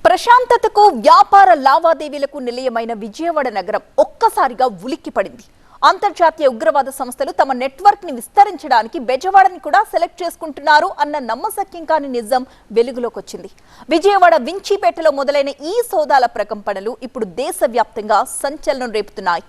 ప్రశాంతతకు వ్యాపార లావాదేవీలకు నిలయమైన విజయవాడ నగరం ఒక్కసారిగా ఉలిక్కిపడింది. అంతర్జాతీయ ఉగ్రవాద సంస్థలు తమ నెట్వర్క్ ని విస్తరించడానికి బెజవాడని కూడా సెలెక్ట్ చేసుకుంటున్నారు అన్న నమ్మశక్యం కాని నిజం వెలుగులోకి వచ్చింది. విజయవాడ వించిపేటలో మొదలైన ఈ సోదాల ప్రకంపనలు ఇప్పుడు దేశవ్యాప్తంగా సంచలనం రేపుతున్నాయి.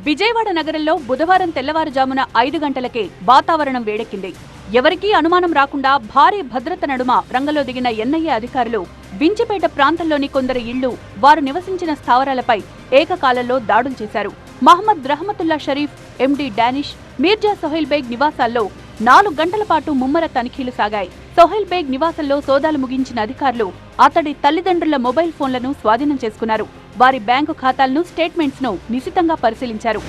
విజయవాడ నగరంలో బుధవారం తెల్లవారుజామున 5 గంటలకే వాతావరణం వేడెక్కింది. ఎవరికీ అనుమానం రాకుండా భారీ భద్రత నడుమ రంగంలో దిగిన ఎన్ఐఏ అధికారులు వించిపేట ప్రాంతంలోని కొందరు ఇళ్లు, వారు నివసించిన స్థావరాలపై ఏకకాలంలో దాడులు చేశారు. మహమ్మద్ రహమతుల్లా షరీఫ్, ఎండి డానిష్, మీర్జా సోహెల్ బేగ్ నివాసాల్లో 4 గంటల పాటు ముమ్మర తనిఖీలు సాగాయి. సోహెల్ బేగ్ నివాసంలో సోదాలు ముగించిన అధికారులు అతడి తల్లిదండ్రుల మొబైల్ ఫోన్లను స్వాధీనం చేసుకున్నారు. వారి బ్యాంకు ఖాతాలను, స్టేట్మెంట్స్ ను నిశితంగా పరిశీలించారు.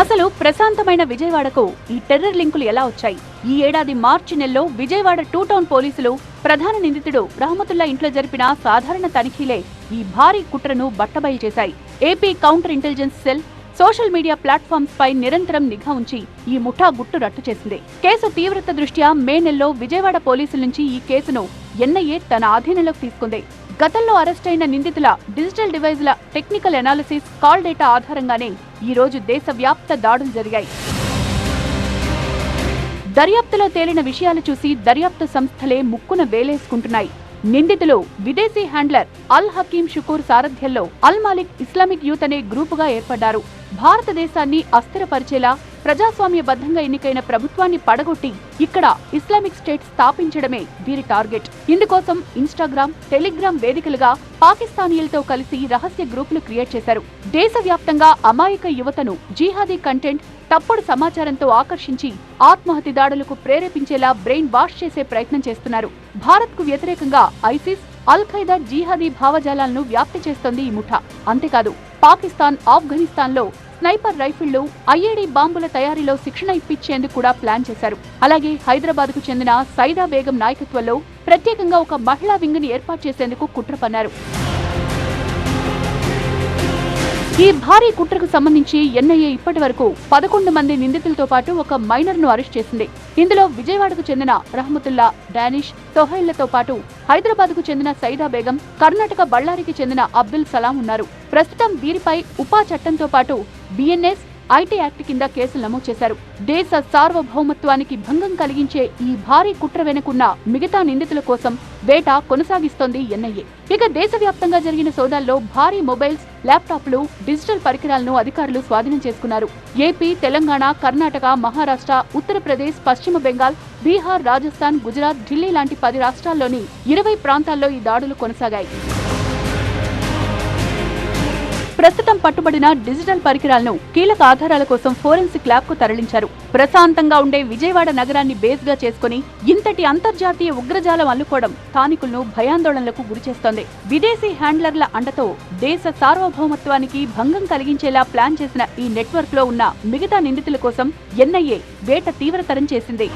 అసలు ప్రశాంతమైన విజయవాడకు ఈ టెర్రర్ లింకులు ఎలా వచ్చాయి? ఈ ఏడాది మార్చి నెలలో విజయవాడ 2 టౌన్ పోలీసులు ప్రధాన నిందితుడు రహమతుల్లా ఇంట్లో జరిపిన సాధారణ తనిఖీలే ఈ భారీ కుట్రను బట్టబయలు చేశాయి. AP counter intelligence cell social media platforms పై నిరంతరం నిఘా ఉంచి ఈ ముఠా గుట్టు రట్టు చేసింది. కేసు తీవ్రత దృష్ట్యా మే నెలలో విజయవాడ పోలీసుల నుంచి ఈ కేసును ఎన్ఐఏ తన ఆధీనంలోకి తీసుకుంది. గతంలో అరెస్టైన నిందితుల డిజిటల్ డివైజ్ల టెక్నికల్ అనాలిసిస్, కాల్ డేటా ఆధారంగానే ఈ రోజు దేశవ్యాప్త దాడులు జరిగాయి. దర్యాప్తులో తేలిన విషయాలు చూసి దర్యాప్తు సంస్థలే ముక్కున వేలేసుకుంటున్నాయి. నిందితులు విదేశీ హ్యాండ్లర్ అల్ హకీం షుకూర్ సారథ్యంలో అల్ మాలిక్ ఇస్లామిక్ యూత్ అనే గ్రూపుగా ఏర్పడ్డారు. భారతదేశాన్ని అస్థిరపరిచేలా ప్రజాస్వామ్యబద్ధంగా ఎన్నికైన ప్రభుత్వాన్ని పడగొట్టి ఇక్కడ ఇస్లామిక్ స్టేట్ స్థాపించడమే వీరి టార్గెట్. ఇందుకోసం ఇన్స్టాగ్రామ్, టెలిగ్రామ్ వేదికలుగా పాకిస్తానీయులతో కలిసి రహస్య గ్రూపులు క్రియేట్ చేశారు. దేశవ్యాప్తంగా అమాయక యువతను జిహాదీ కంటెంట్, తప్పుడు సమాచారంతో ఆకర్షించి ఆత్మహత్య దాడులకు ప్రేరేపించేలా బ్రెయిన్ వాష్ చేసే ప్రయత్నం చేస్తున్నారు. భారత్ కు వ్యతిరేకంగా ఐసిస్, అల్ ఖైదా జిహాదీ భావజాలాలను వ్యాప్తి చేస్తోంది ఈ ముఠా. అంతేకాదు పాకిస్తాన్, ఆఫ్ఘనిస్తాన్లో స్నైపర్ రైఫిళ్లు, ఐఏడీ బాంబుల తయారీలో శిక్షణ ఇప్పించేందుకు కూడా ప్లాన్ చేశారు. అలాగే హైదరాబాద్ కు చెందిన సైదా బేగం నాయకత్వంలో ప్రత్యేకంగా ఒక మహిళా వింగ్ ని ఏర్పాటు చేసేందుకు కుట్ర పన్నారు. ఈ భారీ కుట్రకు సంబంధించి ఎన్ఐఏ ఇప్పటి వరకు 11 మంది నిందితులతో పాటు ఒక మైనర్ ను అరెస్ట్ చేసింది. ఇందులో విజయవాడకు చెందిన రహమతుల్లా, డానిష్, సోహైళ్లతో పాటు హైదరాబాద్ కు చెందిన సైదా బేగం, కర్ణాటక బళ్ళారికి చెందిన అబ్దుల్ సలాం ఉన్నారు. ప్రస్తుతం వీరిపై ఉపా చట్టంతో పాటు బిఎన్ఎస్, ఐటీ యాక్ట్ కింద కేసులు నమోదు చేశారు. దేశ సార్వభౌమత్వానికి భంగం కలిగించే ఈ భారీ కుట్ర వెనుకున్న మిగతా నిందితుల కోసం వేట కొనసాగిస్తోంది ఎన్ఐఏ. ఇక దేశవ్యాప్తంగా జరిగిన సోదాల్లో భారీ మొబైల్స్, ల్యాప్టాప్లు, డిజిటల్ పరికరాలను అధికారులు స్వాధీనం చేసుకున్నారు. ఏపీ, తెలంగాణ, కర్ణాటక, మహారాష్ట్ర, ఉత్తరప్రదేశ్, పశ్చిమ బెంగాల్, బీహార్, రాజస్థాన్, గుజరాత్, ఢిల్లీ లాంటి 10 రాష్ట్రాల్లోని 20 ప్రాంతాల్లో ఈ దాడులు కొనసాగాయి. ప్రస్తుతం పట్టుబడిన డిజిటల్ పరికరాలను కీలక ఆధారాల కోసం ఫోరెన్సిక్ ల్యాబ్ కు తరలించారు. ప్రశాంతంగా ఉండే విజయవాడ నగరాన్ని బేస్ గా చేసుకుని ఇంతటి అంతర్జాతీయ ఉగ్రజాలం అల్లుకోవడం స్థానికులను భయాందోళనలకు గురిచేస్తోంది. విదేశీ హ్యాండ్లర్ల అండతో దేశ సార్వభౌమత్వానికి భంగం కలిగించేలా ప్లాన్ చేసిన ఈ నెట్వర్క్ లో ఉన్న మిగతా నిందితుల కోసం ఎన్ఐఏ వేట తీవ్రతరం చేసింది.